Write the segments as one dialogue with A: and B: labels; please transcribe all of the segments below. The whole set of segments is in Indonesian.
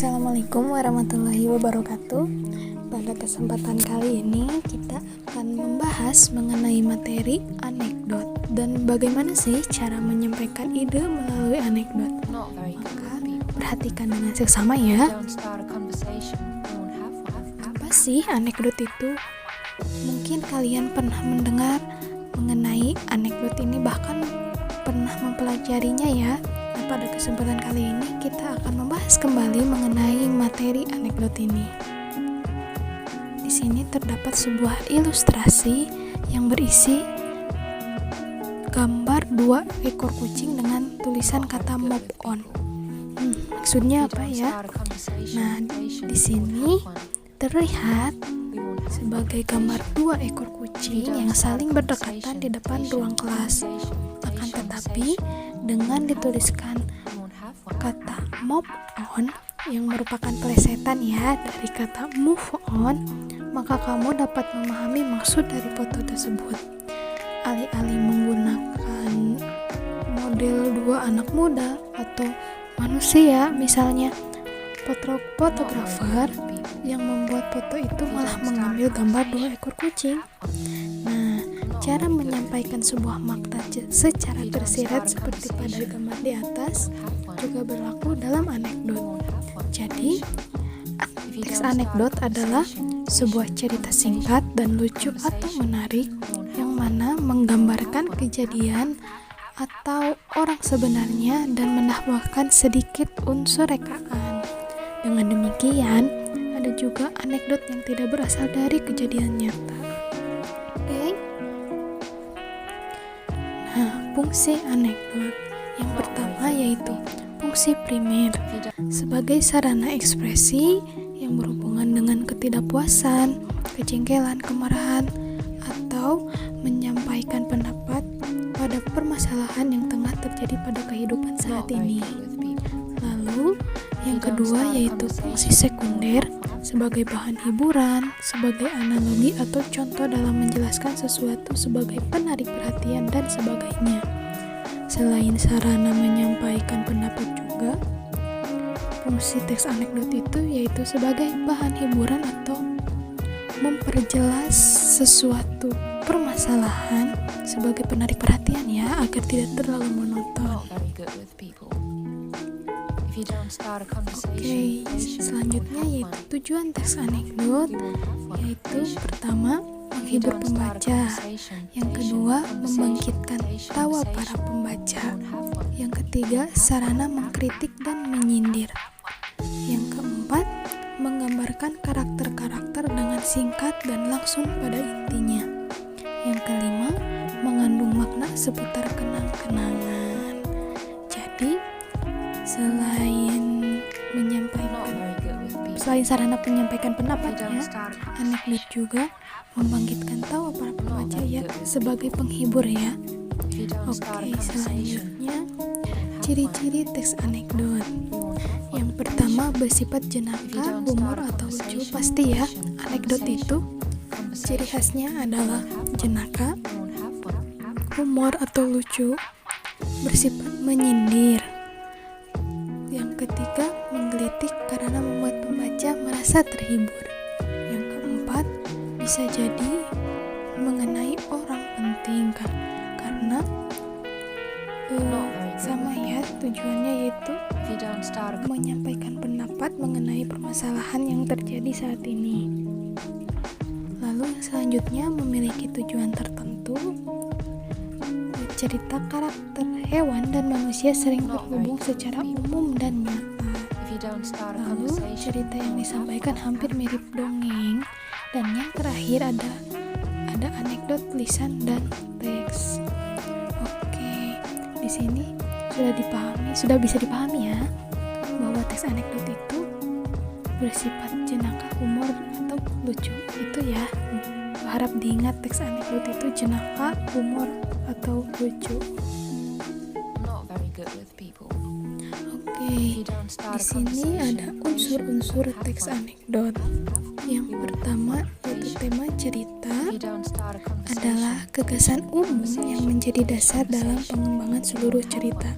A: Assalamualaikum warahmatullahi wabarakatuh. Pada kesempatan kali ini kita akan membahas mengenai materi anekdot dan bagaimana sih cara menyampaikan ide melalui anekdot. Maka perhatikan dengan seksama ya. Apa sih anekdot itu? Mungkin kalian pernah mendengar mengenai anekdot ini, bahkan pernah mempelajarinya ya. Pada kesempatan kali ini kita akan membahas kembali mengenai materi anekdot ini. Di sini terdapat sebuah ilustrasi yang berisi gambar 2 ekor kucing dengan tulisan kata move on. Maksudnya apa ya? Nah, di sini terlihat sebagai gambar 2 ekor kucing yang saling berdekatan di depan ruang kelas. Akan tetapi dengan dituliskan kata move on yang merupakan plesetan ya dari kata move on, maka kamu dapat memahami maksud dari foto tersebut. Alih-alih menggunakan model 2 anak muda atau manusia, misalnya fotografer yang membuat foto itu malah mengambil gambar 2 ekor kucing. Nah, cara menyampaikan sebuah makna secara tersirat seperti pada gambar di atas juga berlaku dalam anekdot. Jadi, teks anekdot adalah sebuah cerita singkat dan lucu atau menarik yang mana menggambarkan kejadian atau orang sebenarnya dan menambahkan sedikit unsur rekaan. Dengan demikian, ada juga anekdot yang tidak berasal dari kejadian nyata. Oke. Nah, fungsi anekdot yang pertama yaitu fungsi primer sebagai sarana ekspresi yang berhubungan dengan ketidakpuasan, kejengkelan, kemarahan, atau menyampaikan pendapat pada permasalahan yang tengah terjadi pada kehidupan saat ini. Lalu, yang kedua yaitu fungsi sekunder sebagai bahan hiburan, sebagai analogi atau contoh dalam menjelaskan sesuatu sebagai penarik perhatian dan sebagainya. Selain sarana menyampaikan pendapat juga, fungsi teks anekdot itu yaitu sebagai bahan hiburan atau memperjelas sesuatu permasalahan sebagai penarik perhatian ya, agar tidak terlalu monoton. Oke, selanjutnya yaitu tujuan teks anekdot, yaitu pertama menghibur pembaca, yang kedua membangkitkan tawa para pembaca, yang ketiga sarana mengkritik dan menyindir, yang keempat menggambarkan karakter-karakter dengan singkat dan langsung pada intinya, yang kelima mengandung makna seputar kenang-kenangan. Jadi selain sarana menyampaikan pendapatnya, anekdot juga membangkitkan tawa para pembaca ya sebagai penghibur ya. Oke, selanjutnya ciri-ciri teks anekdot. Yang pertama bersifat jenaka, humor atau lucu. Pasti ya, anekdot itu ciri khasnya adalah jenaka, humor atau lucu, bersifat menyindir. Yang ketiga, menggelitik karena membuat pembaca merasa terhibur. Yang keempat, bisa jadi mengenai orang penting karena sama ya, tujuannya yaitu menyampaikan pendapat mengenai permasalahan yang terjadi saat ini. Lalu yang selanjutnya memiliki tujuan tertentu. Cerita karakter hewan dan manusia sering berhubung secara umum dan nyata. Lalu cerita yang disampaikan hampir mirip dongeng. Dan yang terakhir ada anekdot lisan dan teks. Oke, di sini sudah bisa dipahami ya bahwa teks anekdot itu bersifat jenaka, humor atau lucu. Itu ya. Harap diingat teks anekdot itu jenaka, humor atau lucu. Oke, di sini ada unsur-unsur teks anekdot. Yang pertama yaitu tema cerita adalah gagasan umum yang menjadi dasar dalam pengembangan seluruh cerita.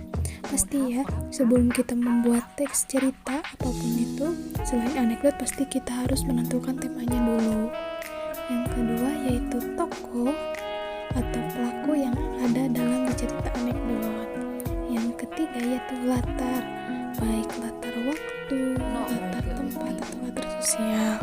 A: Pasti ya, sebelum kita membuat teks cerita apapun itu, selain anekdot pasti kita harus menentukan temanya dulu. Yang kedua yaitu tokoh atau pelaku yang ada dalam cerita anekdot. Yang ketiga yaitu latar, baik latar waktu, latar tempat, atau latar sosial.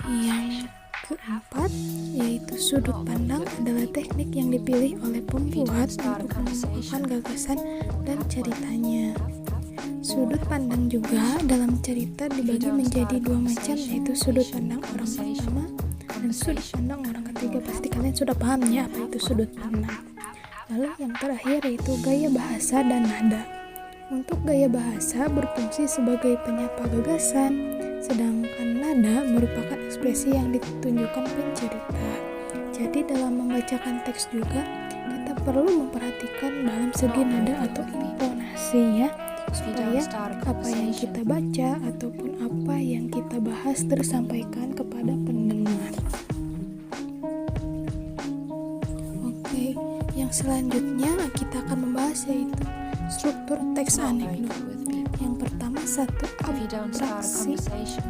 A: Yang keempat yaitu sudut pandang adalah teknik yang dipilih oleh pembuat untuk mengemukakan gagasan dan ceritanya. Sudut pandang juga dalam cerita dibagi menjadi dua macam, yaitu sudut pandang orang pertama dan sudut pandang orang ketiga. Pasti kalian sudah paham ya apa itu sudut pandang. Lalu yang terakhir yaitu gaya bahasa dan nada. Untuk gaya bahasa berfungsi sebagai penyapa gagasan, sedangkan nada merupakan ekspresi yang ditunjukkan pencerita. Jadi dalam membacakan teks juga kita perlu memperhatikan dalam segi nada atau intonasi ya, supaya apa yang kita baca ataupun apa yang kita bahas tersampaikan kepada pendengar. Oke, yang selanjutnya kita akan membahas yaitu struktur teks anekdot. Yang pertama satu, abstraksi.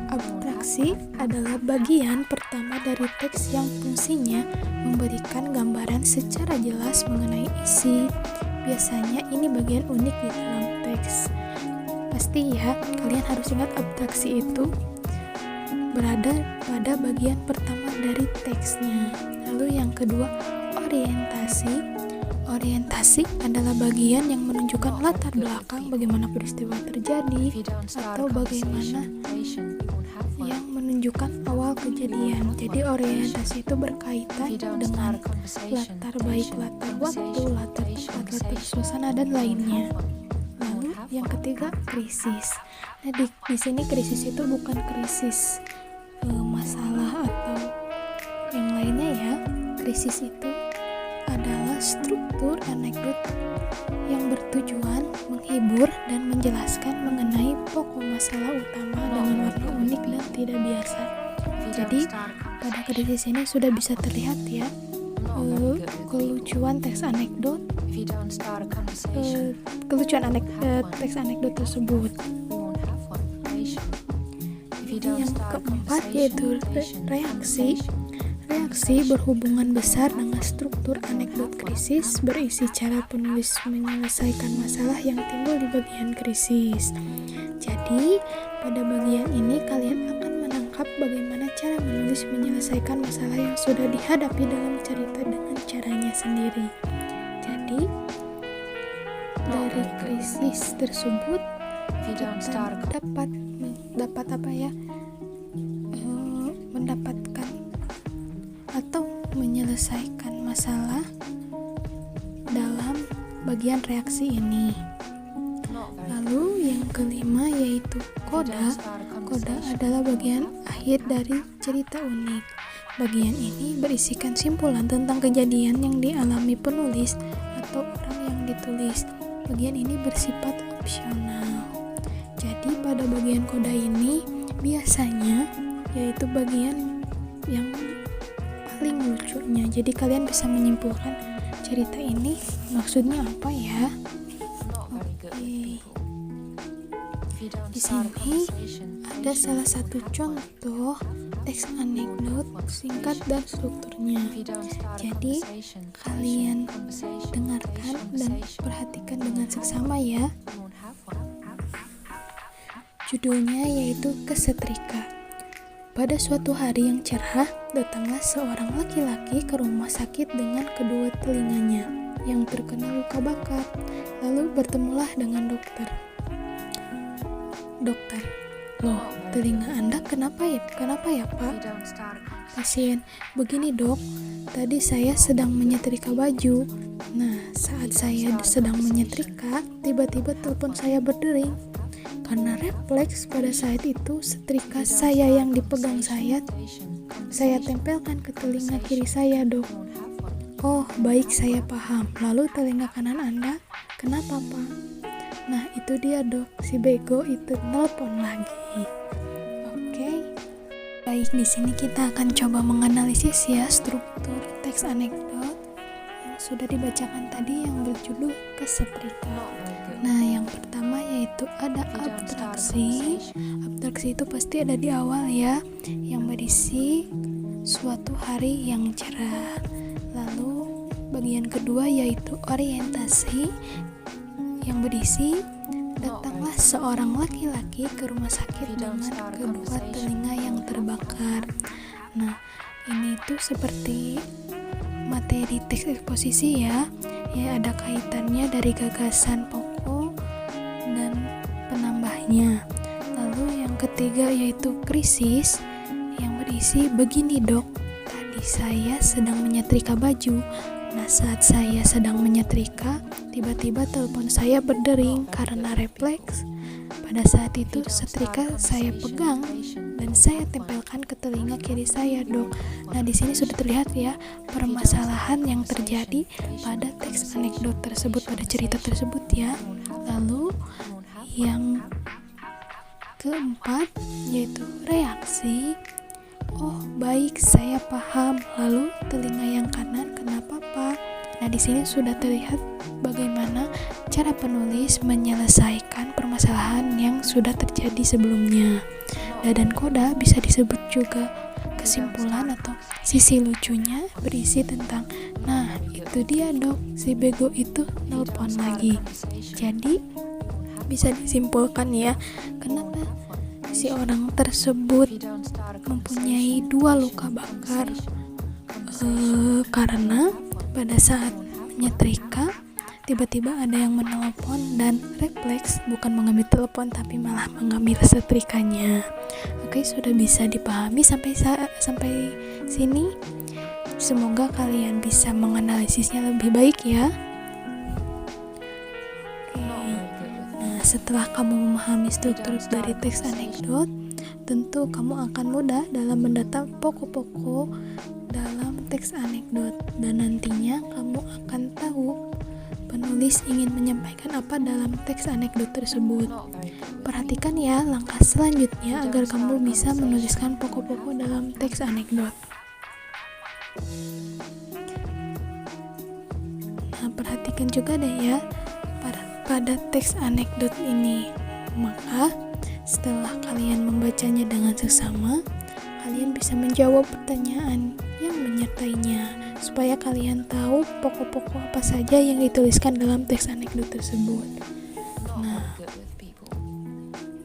A: Abstraksi adalah bagian pertama dari teks yang fungsinya memberikan gambaran secara jelas mengenai isi. Biasanya ini bagian unik di dalam teks. Pasti ya, kalian harus ingat abstraksi itu berada pada bagian pertama dari teksnya. Lalu yang kedua, orientasi. Orientasi adalah bagian yang menunjukkan latar belakang bagaimana peristiwa terjadi atau bagaimana yang menunjukkan awal kejadian. Jadi orientasi itu berkaitan dengan latar, baik latar waktu, latar tempat, latar suasana dan lainnya. Lalu yang ketiga, krisis. Nah di sini krisis itu bukan krisis masalah atau yang lainnya ya. Krisis itu adalah struktur anekdot yang bertujuan menghibur dan menjelaskan mengenai pokok masalah utama dengan warna unik dan tidak biasa. Jadi pada krisis ini sudah bisa terlihat ya kelucuan teks anekdot, teks anekdot tersebut. Yang keempat yaitu reaksi. Reaksi berhubungan besar dengan struktur anekdot krisis, berisi cara penulis menyelesaikan masalah yang timbul di bagian krisis. Jadi, pada bagian ini kalian akan menangkap bagaimana cara menulis menyelesaikan masalah yang sudah dihadapi dalam cerita dengan caranya sendiri. Jadi, dari krisis tersebut kita dapat apa ya? Mendapatkan atau menyelesaikan masalah dalam bagian reaksi ini. Lalu yang kelima yaitu koda. Koda adalah bagian akhir dari cerita unik. Bagian ini berisikan simpulan tentang kejadian yang dialami penulis atau orang yang ditulis. Bagian ini bersifat opsional. Jadi pada bagian koda ini biasanya yaitu bagian yang paling lucunya. Jadi kalian bisa menyimpulkan cerita ini maksudnya apa ya. Oke. Di sini ada salah satu contoh teks anekdot singkat dan strukturnya. Jadi kalian dengarkan dan perhatikan dengan seksama ya. Judulnya yaitu Kesetrika. Pada suatu hari yang cerah, datanglah seorang laki-laki ke rumah sakit dengan kedua telinganya yang terkena luka bakar. Lalu bertemulah dengan dokter. Dokter, loh, telinga Anda kenapa ya Pak? Pasien, begini dok, tadi saya sedang menyetrika baju. Nah, saat saya sedang menyetrika, tiba-tiba telepon saya berdering. Karena refleks pada saat itu setrika saya yang dipegang saya tempelkan ke telinga kiri saya dok. Oh baik, saya paham. Lalu telinga kanan Anda kenapa Pak? Nah itu dia dok, si bego itu nelpon lagi. Oke. Baik, di sini kita akan coba menganalisis ya struktur teks anekdot yang sudah dibacakan tadi yang berjudul kesetrika. Nah, yang pertama yaitu ada abstraksi. Abstraksi itu pasti ada di awal ya, yang berisi suatu hari yang cerah. Lalu bagian kedua yaitu orientasi, yang berisi datanglah seorang laki-laki ke rumah sakit dengan kedua telinga yang terbakar. Nah, ini tuh seperti materi teks eksposisi ya ada kaitannya dari gagasan pokok dan penambahnya. Lalu yang ketiga yaitu krisis, yang berisi begini dok, tadi saya sedang menyetrika baju. Nah, saat saya sedang menyetrika, tiba-tiba telepon saya berdering karena refleks. Pada saat itu setrika saya pegang dan saya tempelkan ke telinga kiri saya, dok. Nah, di sini sudah terlihat ya permasalahan yang terjadi pada teks anekdot tersebut, pada cerita tersebut ya. Lalu yang keempat yaitu reaksi. Oh, baik, saya paham. Lalu telinga yang kanan kenapa, Pak? Nah, di sini sudah terlihat bagaimana cara penulis menyelesaikan permasalahan yang sudah terjadi sebelumnya. Dan koda bisa disebut juga kesimpulan atau sisi lucunya berisi tentang, nah itu dia dok, si bego itu nelpon lagi. Jadi bisa disimpulkan ya, kenapa si orang tersebut mempunyai 2 luka bakar, karena pada saat menyetrika tiba-tiba ada yang menelpon dan refleks bukan mengambil telepon tapi malah mengambil setrikanya. Oke, sudah bisa dipahami sampai sini. Semoga kalian bisa menganalisisnya lebih baik ya. Nah, setelah kamu memahami struktur dari teks anekdot, tentu kamu akan mudah dalam mendata pokok-pokok dalam teks anekdot, dan nantinya kamu akan tahu penulis ingin menyampaikan apa dalam teks anekdot tersebut. Perhatikan ya langkah selanjutnya agar kamu bisa menuliskan pokok-pokok dalam teks anekdot. Nah, perhatikan juga deh ya pada teks anekdot ini. Maka setelah kalian membacanya dengan seksama, kalian bisa menjawab pertanyaan yang menyertainya supaya kalian tahu pokok-pokok apa saja yang dituliskan dalam teks anekdot tersebut. Nah,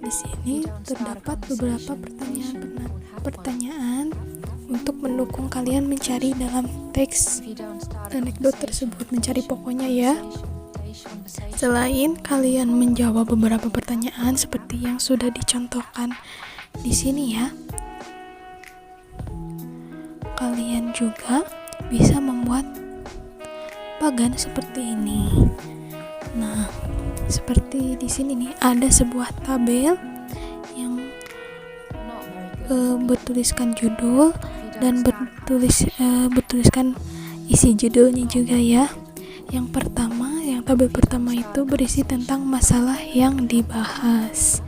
A: di sini terdapat beberapa pertanyaan untuk mendukung kalian mencari dalam teks anekdot tersebut, mencari pokoknya ya. Selain kalian menjawab beberapa pertanyaan seperti yang sudah dicontohkan di sini ya, kalian juga bisa membuat bagan seperti ini. Nah, seperti di sini nih ada sebuah tabel yang bertuliskan judul dan bertuliskan isi judulnya juga ya. Yang pertama, yang tabel pertama itu berisi tentang masalah yang dibahas.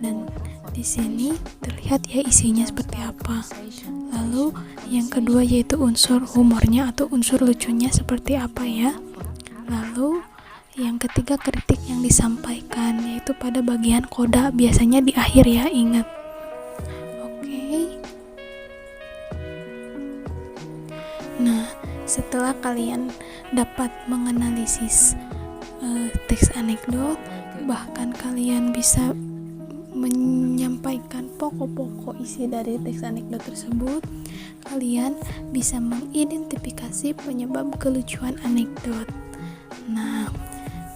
A: Dan di sini terlihat ya isinya seperti apa. Lalu yang kedua yaitu unsur humornya atau unsur lucunya seperti apa ya. Lalu yang ketiga kritik yang disampaikan yaitu pada bagian koda, biasanya di akhir ya, ingat. Oke. Nah, setelah kalian dapat menganalisis teks anekdot, bahkan kalian bisa menyampaikan pokok-pokok isi dari teks anekdot tersebut, kalian bisa mengidentifikasi penyebab kelucuan anekdot. Nah,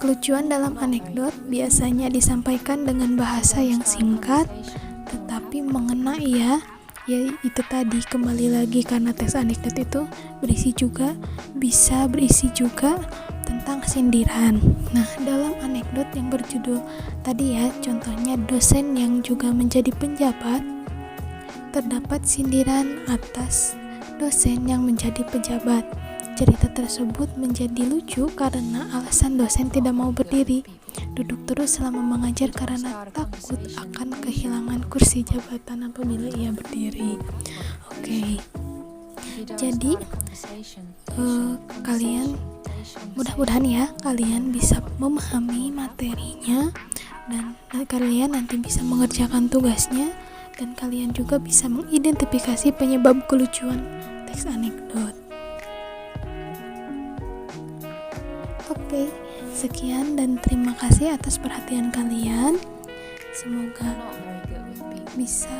A: kelucuan dalam anekdot biasanya disampaikan dengan bahasa yang singkat tetapi mengena ya itu tadi, kembali lagi karena teks anekdot itu bisa berisi juga tentang sindiran. Nah, dalam anekdot yang berjudul tadi ya, contohnya dosen yang juga menjadi penjabat, terdapat sindiran atas dosen yang menjadi pejabat. Cerita tersebut menjadi lucu karena alasan dosen tidak mau berdiri, duduk terus selama mengajar karena takut akan kehilangan kursi jabatan apabila ia berdiri. Oke. Jadi kalian mudah-mudahan ya kalian bisa memahami materinya dan kalian nanti bisa mengerjakan tugasnya, dan kalian juga bisa mengidentifikasi penyebab kelucuan teks anekdot. Oke, sekian dan terima kasih atas perhatian kalian. Semoga bisa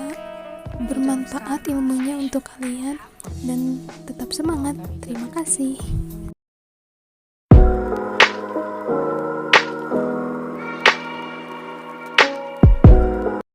A: bermanfaat ilmunya untuk kalian dan tetap semangat. Terima kasih.